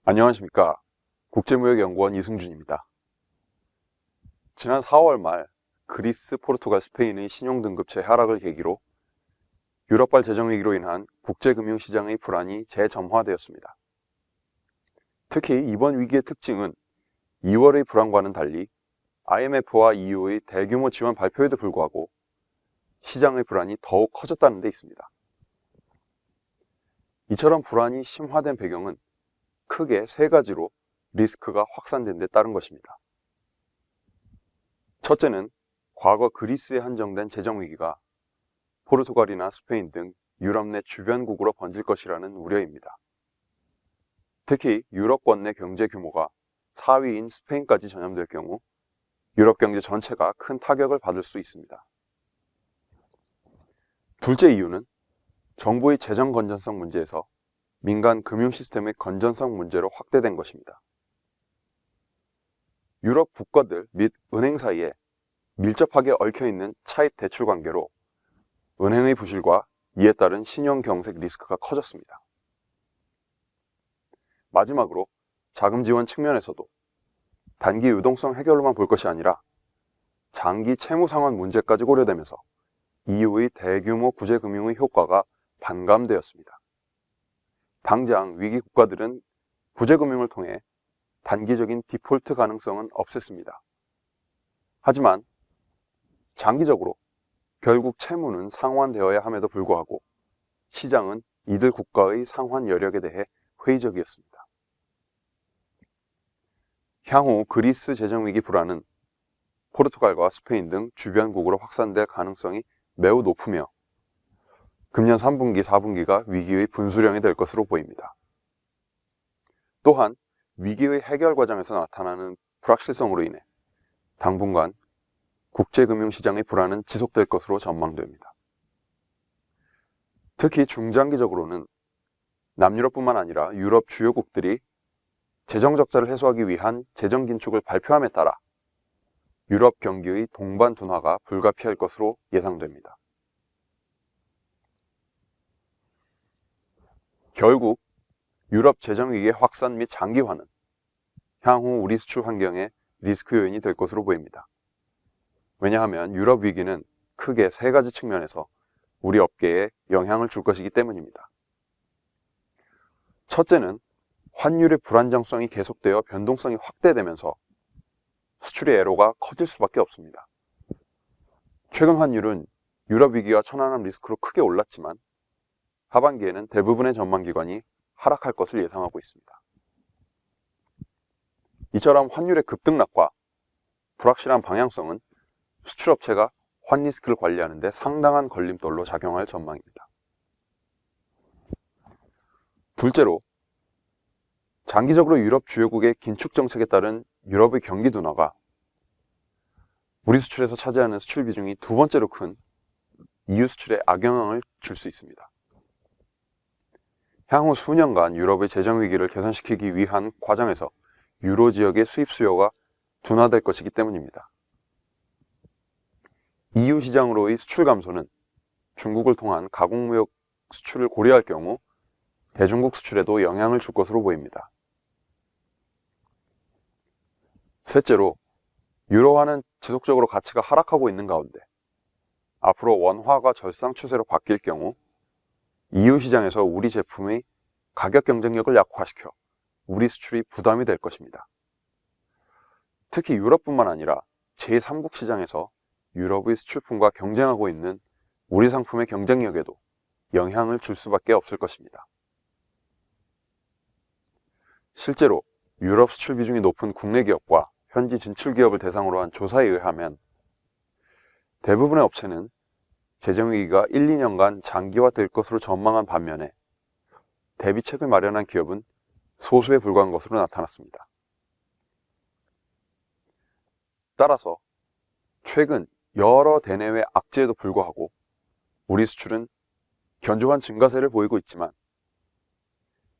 안녕하십니까. 국제무역연구원 이승준입니다. 지난 4월 말 그리스, 포르투갈, 스페인의 신용등급체 하락을 계기로 유럽발 재정위기로 인한 국제금융시장의 불안이 재점화되었습니다. 특히 이번 위기의 특징은 2월의 불안과는 달리 IMF와 EU의 대규모 지원 발표에도 불구하고 시장의 불안이 더욱 커졌다는 데 있습니다. 이처럼 불안이 심화된 배경은 크게 세 가지로 리스크가 확산된 데 따른 것입니다. 첫째는 과거 그리스에 한정된 재정위기가 포르투갈이나 스페인 등 유럽 내 주변국으로 번질 것이라는 우려입니다. 특히 유럽권 내 경제 규모가 4위인 스페인까지 전염될 경우 유럽 경제 전체가 큰 타격을 받을 수 있습니다. 둘째 이유는 정부의 재정 건전성 문제에서 민간 금융 시스템의 건전성 문제로 확대된 것입니다. 유럽 국가들 및 은행 사이에 밀접하게 얽혀있는 차입 대출 관계로 은행의 부실과 이에 따른 신용 경색 리스크가 커졌습니다. 마지막으로 자금 지원 측면에서도 단기 유동성 해결로만 볼 것이 아니라 장기 채무 상환 문제까지 고려되면서 EU의 대규모 구제금융의 효과가 반감되었습니다. 당장 위기 국가들은 구제금융을 통해 단기적인 디폴트 가능성은 없앴습니다. 하지만 장기적으로 결국 채무는 상환되어야 함에도 불구하고 시장은 이들 국가의 상환 여력에 대해 회의적이었습니다. 향후 그리스 재정위기 불안은 포르투갈과 스페인 등 주변국으로 확산될 가능성이 매우 높으며 금년 3분기, 4분기가 위기의 분수령이 될 것으로 보입니다. 또한 위기의 해결 과정에서 나타나는 불확실성으로 인해 당분간 국제금융시장의 불안은 지속될 것으로 전망됩니다. 특히 중장기적으로는 남유럽뿐만 아니라 유럽 주요국들이 재정 적자를 해소하기 위한 재정 긴축을 발표함에 따라 유럽 경기의 동반 둔화가 불가피할 것으로 예상됩니다. 결국 유럽 재정위기의 확산 및 장기화는 향후 우리 수출 환경에 리스크 요인이 될 것으로 보입니다. 왜냐하면 유럽 위기는 크게 세 가지 측면에서 우리 업계에 영향을 줄 것이기 때문입니다. 첫째는 환율의 불안정성이 계속되어 변동성이 확대되면서 수출의 애로가 커질 수밖에 없습니다. 최근 환율은 유럽 위기와 천안함 리스크로 크게 올랐지만 하반기에는 대부분의 전망기관이 하락할 것을 예상하고 있습니다. 이처럼 환율의 급등락과 불확실한 방향성은 수출업체가 환리스크를 관리하는 데 상당한 걸림돌로 작용할 전망입니다. 둘째로 장기적으로 유럽 주요국의 긴축 정책에 따른 유럽의 경기 둔화가 우리 수출에서 차지하는 수출 비중이 두 번째로 큰 EU 수출에 악영향을 줄 수 있습니다. 향후 수년간 유럽의 재정 위기를 개선시키기 위한 과정에서 유로 지역의 수입 수요가 둔화될 것이기 때문입니다. EU 시장으로의 수출 감소는 중국을 통한 가공무역 수출을 고려할 경우 대중국 수출에도 영향을 줄 것으로 보입니다. 셋째로 유로화는 지속적으로 가치가 하락하고 있는 가운데 앞으로 원화가 절상 추세로 바뀔 경우 EU 시장에서 우리 제품의 가격 경쟁력을 약화시켜 우리 수출이 부담이 될 것입니다. 특히 유럽뿐만 아니라 제3국 시장에서 유럽의 수출품과 경쟁하고 있는 우리 상품의 경쟁력에도 영향을 줄 수밖에 없을 것입니다. 실제로 유럽 수출 비중이 높은 국내 기업과 현지 진출 기업을 대상으로 한 조사에 의하면 대부분의 업체는 재정위기가 1, 2년간 장기화될 것으로 전망한 반면에 대비책을 마련한 기업은 소수에 불과한 것으로 나타났습니다. 따라서 최근 여러 대내외 악재에도 불구하고 우리 수출은 견조한 증가세를 보이고 있지만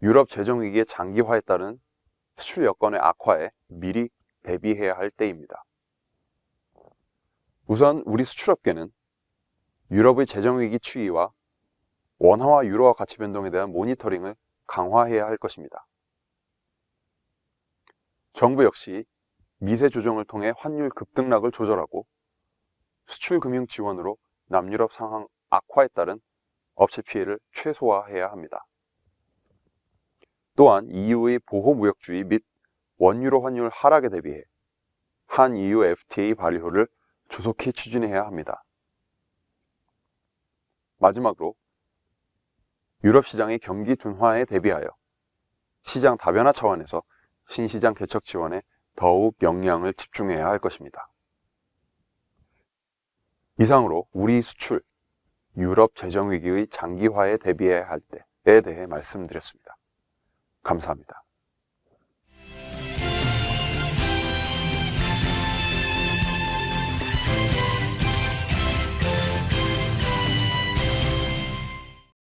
유럽 재정위기의 장기화에 따른 수출 여건의 악화에 미리 대비해야 할 때입니다. 우선 우리 수출업계는 유럽의 재정위기 추이와 원화와 유로화 가치 변동에 대한 모니터링을 강화해야 할 것입니다. 정부 역시 미세 조정을 통해 환율 급등락을 조절하고 수출 금융 지원으로 남유럽 상황 악화에 따른 업체 피해를 최소화해야 합니다. 또한 EU의 보호 무역주의 및 원유로 환율 하락에 대비해 한 EU FTA 발효를 조속히 추진해야 합니다. 마지막으로 유럽 시장의 경기 둔화에 대비하여 시장 다변화 차원에서 신시장 개척 지원에 더욱 역량을 집중해야 할 것입니다. 이상으로 우리 수출, 유럽 재정위기의 장기화에 대비해야 할 때에 대해 말씀드렸습니다. 감사합니다.